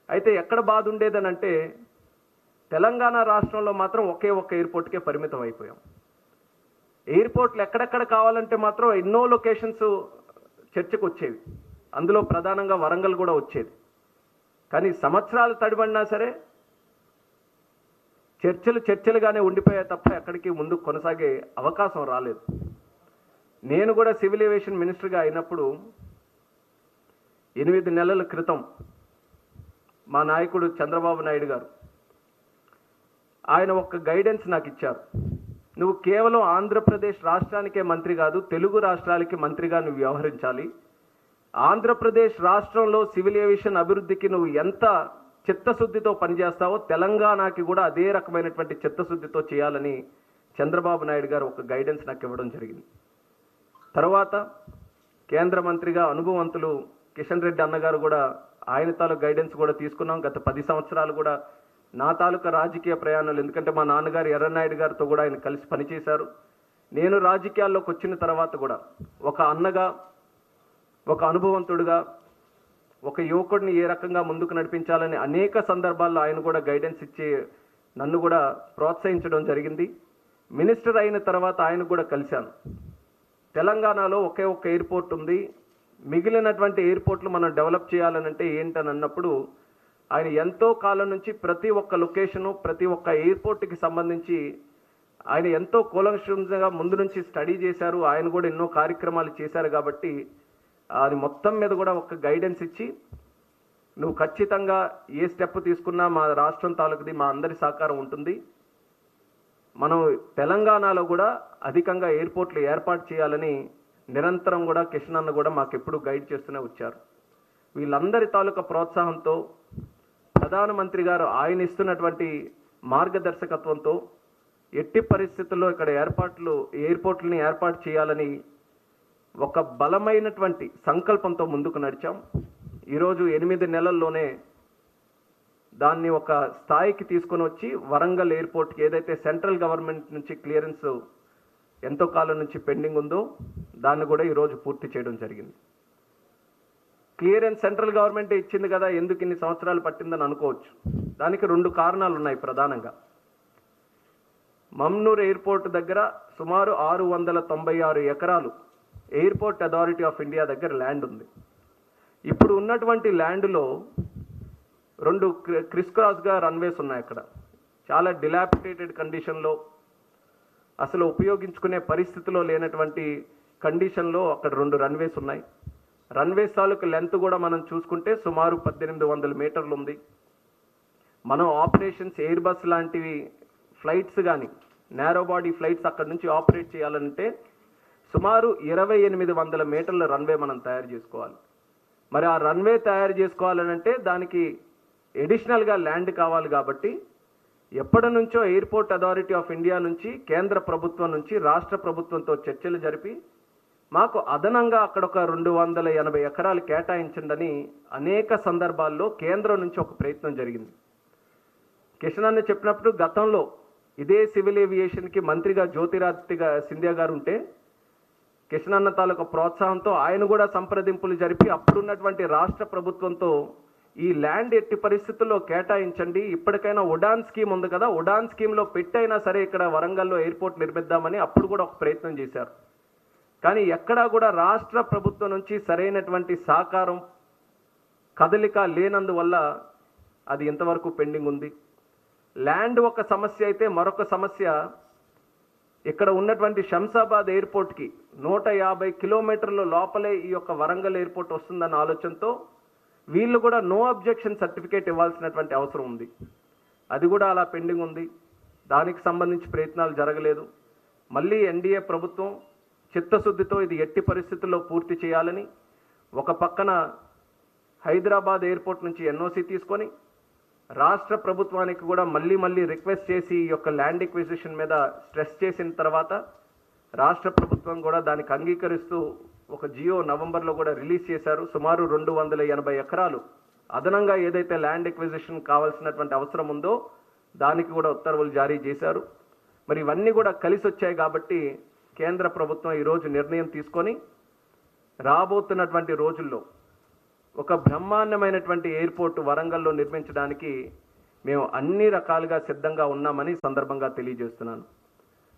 అయితే ఎక్కడ బాధ ఉండేదనంటే తెలంగాణ రాష్ట్రంలో మాత్రం ఒకే ఒక్క ఎయిర్పోర్ట్కే పరిమితం అయిపోయాం. ఎయిర్పోర్ట్లు ఎక్కడెక్కడ కావాలంటే మాత్రం ఎన్నో లొకేషన్స్ చర్చకు వచ్చేవి. అందులో ప్రధానంగా వరంగల్ కూడా వచ్చేది. కానీ సంవత్సరాలు తడిబడినా సరే చర్చలుగానే ఉండిపోయాయి తప్ప ఎక్కడికి ముందుకు కొనసాగే అవకాశం రాలేదు. నేను కూడా సివిల్ ఏవియేషన్ మినిస్టర్గా అయినప్పుడు 8 నెలల క్రితం మా నాయకుడు చంద్రబాబు నాయుడు గారు ఆయన ఒక గైడెన్స్ నాకు ఇచ్చారు. నువ్వు కేవలం ఆంధ్రప్రదేశ్ రాష్ట్రానికే మంత్రి కాదు, తెలుగు రాష్ట్రాలకి మంత్రిగా నువ్వు వ్యవహరించాలి. ఆంధ్రప్రదేశ్ రాష్ట్రంలో సివిల్ ఏవియేషన్ అభివృద్ధికి నువ్వు ఎంత చిత్తశుద్ధితో పనిచేస్తావో తెలంగాణకి కూడా అదే రకమైనటువంటి చిత్తశుద్ధితో చేయాలని చంద్రబాబు నాయుడు గారు ఒక గైడెన్స్ నాకు ఇవ్వడం జరిగింది. తర్వాత కేంద్ర మంత్రిగా అనుభవవంతులు కిషన్ రెడ్డి అన్నగారు కూడా ఆయన తాలూకు గైడెన్స్ కూడా తీసుకున్నాం. గత 10 సంవత్సరాలు కూడా నా తాలూకా రాజకీయ ప్రయాణాలు, ఎందుకంటే మా నాన్నగారు ఎర్రనాయుడు గారితో కూడా ఆయన కలిసి పనిచేశారు. నేను రాజకీయాల్లోకి వచ్చిన తర్వాత కూడా ఒక అన్నగా, ఒక అనుభవవంతుడిగా, ఒక యువకుడిని ఏ రకంగా ముందుకు నడిపించాలని అనేక సందర్భాల్లో ఆయన కూడా గైడెన్స్ ఇచ్చి నన్ను కూడా ప్రోత్సహించడం జరిగింది. మినిస్టర్ అయిన తర్వాత ఆయన కూడా కలిశాను. తెలంగాణలో ఒకే ఒక్క ఎయిర్పోర్ట్ ఉంది, మిగిలినటువంటి ఎయిర్పోర్ట్లు మనం డెవలప్ చేయాలనంటే ఏంటని అన్నప్పుడు ఆయన ఎంతో కాలం నుంచి ప్రతి ఒక్క లొకేషను, ప్రతి ఒక్క ఎయిర్పోర్ట్కి సంబంధించి ఆయన ఎంతో కూలంకషంగా ముందు నుంచి స్టడీ చేశారు. ఆయన కూడా ఎన్నో కార్యక్రమాలు చేశారు. కాబట్టి అది మొత్తం మీద కూడా ఒక గైడెన్స్ ఇచ్చి నువ్వు ఖచ్చితంగా ఏ స్టెప్ తీసుకున్నా మా రాష్ట్రం తాలూకుది మా అందరి సహకారం ఉంటుంది, మనం తెలంగాణలో కూడా అధికంగా ఎయిర్పోర్ట్లు ఏర్పాటు చేయాలని నిరంతరం కూడా కిషన్ అన్న కూడా మాకు ఎప్పుడు గైడ్ చేస్తూనే వచ్చారు. వీళ్ళందరి తాలూకా ప్రోత్సాహంతో ప్రధానమంత్రి గారు ఆయన ఇస్తున్నటువంటి మార్గదర్శకత్వంతో ఎట్టి పరిస్థితుల్లో ఇక్కడ ఎయిర్పోర్ట్లని ఏర్పాటు చేయాలని ఒక బలమైనటువంటి సంకల్పంతో ముందుకు నడిచాం. ఈరోజు 8 నెలల్లోనే దాన్ని ఒక స్థాయికి తీసుకొని వచ్చి వరంగల్ ఎయిర్పోర్ట్కి ఏదైతే సెంట్రల్ గవర్నమెంట్ నుంచి క్లియరెన్స్ ఎంతో కాలం నుంచి పెండింగ్ ఉందో దాన్ని కూడా ఈరోజు పూర్తి చేయడం జరిగింది. క్లియరెన్స్ సెంట్రల్ గవర్నమెంటే ఇచ్చింది కదా, ఎందుకు ఇన్ని సంవత్సరాలు పట్టిందని అనుకోవచ్చు. దానికి 2 కారణాలు ఉన్నాయి. ప్రధానంగా మమ్నూర్ ఎయిర్పోర్ట్ దగ్గర సుమారు 696 ఎకరాలు ఎయిర్పోర్ట్ అథారిటీ ఆఫ్ ఇండియా దగ్గర ల్యాండ్ ఉంది. ఇప్పుడు ఉన్నటువంటి ల్యాండ్లో 2 క్రిస్ క్రాస్గా రన్వేస్ ఉన్నాయి. అక్కడ చాలా డిలాపిటేటెడ్ కండిషన్లో, అసలు ఉపయోగించుకునే పరిస్థితిలో లేనటువంటి కండిషన్లో అక్కడ 2 రన్వేస్ ఉన్నాయి. రన్వేస్ తాలూకు లెంత్ కూడా మనం చూసుకుంటే సుమారు 1800 మీటర్లు ఉంది. మనం ఆపరేషన్స్ ఎయిర్ బస్ లాంటివి ఫ్లైట్స్ కానీ నేరో బాడీ ఫ్లైట్స్ అక్కడ నుంచి ఆపరేట్ చేయాలంటే సుమారు 2800 మీటర్ల రన్వే మనం తయారు చేసుకోవాలి. మరి ఆ రన్వే తయారు చేసుకోవాలనంటే దానికి ఎడిషనల్గా ల్యాండ్ కావాలి. కాబట్టి ఎప్పటి నుంచో ఎయిర్పోర్ట్ అథారిటీ ఆఫ్ ఇండియా నుంచి, కేంద్ర ప్రభుత్వం నుంచి రాష్ట్ర ప్రభుత్వంతో చర్చలు జరిపి మాకు అదనంగా అక్కడ ఒక 280 ఎకరాలు కేటాయించండి అనేక సందర్భాల్లో కేంద్రం నుంచి ఒక ప్రయత్నం జరిగింది. కిషన్ అన్న చెప్పినప్పుడు గతంలో ఇదే సివిల్ ఏవియేషన్కి మంత్రిగా జ్యోతిరాదిత్య సింధియా గారు ఉంటే కిషన్ అన్న తాలూకా ప్రోత్సాహంతో ఆయన కూడా సంప్రదింపులు జరిపి అప్పుడున్నటువంటి రాష్ట్ర ప్రభుత్వంతో ఈ ల్యాండ్ ఎట్టి పరిస్థితుల్లో కేటాయించండి, ఇప్పటికైనా ఉడాన్ స్కీమ్ ఉంది కదా, ఉడాన్ స్కీమ్లో పెట్టైనా సరే ఇక్కడ వరంగల్లో ఎయిర్పోర్ట్ నిర్మిద్దామని అప్పుడు కూడా ఒక ప్రయత్నం చేశారు. కానీ ఎక్కడా కూడా రాష్ట్ర ప్రభుత్వం నుంచి సరైనటువంటి సహకారం, కదలిక లేనందువల్ల అది ఇంతవరకు పెండింగ్ ఉంది. ల్యాండ్ ఒక సమస్య అయితే మరొక సమస్య ఇక్కడ ఉన్నటువంటి శంషాబాద్ ఎయిర్పోర్ట్కి 150 కిలోమీటర్ల లోపలే ఈ యొక్క వరంగల్ ఎయిర్పోర్ట్ వస్తుందన్న ఆలోచనతో వీళ్ళు కూడా నో అబ్జెక్షన్ సర్టిఫికేట్ ఇవ్వాల్సినటువంటి అవసరం ఉంది. అది కూడా అలా పెండింగ్ ఉంది. దానికి సంబంధించి ప్రయత్నాలు జరగలేదు. మళ్ళీ ఎన్డీఏ ప్రభుత్వం చిత్తశుద్ధితో ఇది ఎట్టి పరిస్థితుల్లో పూర్తి చేయాలని ఒక పక్కన హైదరాబాద్ ఎయిర్పోర్ట్ నుంచి ఎన్ఓసి తీసుకొని రాష్ట్ర ప్రభుత్వానికి కూడా మళ్ళీ రిక్వెస్ట్ చేసి ఈ యొక్క ల్యాండ్ ఎక్విజిషన్ మీద స్ట్రెస్ చేసిన తర్వాత రాష్ట్ర ప్రభుత్వం కూడా దానికి అంగీకరిస్తూ ఒక జియో నవంబర్లో కూడా రిలీజ్ చేశారు. సుమారు 280 ఎకరాలు అదనంగా ఏదైతే ల్యాండ్ ఎక్విజిషన్ కావాల్సినటువంటి అవసరం ఉందో దానికి కూడా ఉత్తర్వులు జారీ చేశారు. మరి ఇవన్నీ కూడా కలిసి వచ్చాయి కాబట్టి కేంద్ర ప్రభుత్వం ఈరోజు నిర్ణయం తీసుకొని రాబోతున్నటువంటి రోజుల్లో ఒక బ్రహ్మాండమైనటువంటి ఎయిర్పోర్ట్ వరంగల్లో నిర్మించడానికి మేము అన్ని రకాలుగా సిద్ధంగా ఉన్నామని సందర్భంగా తెలియజేస్తున్నాను.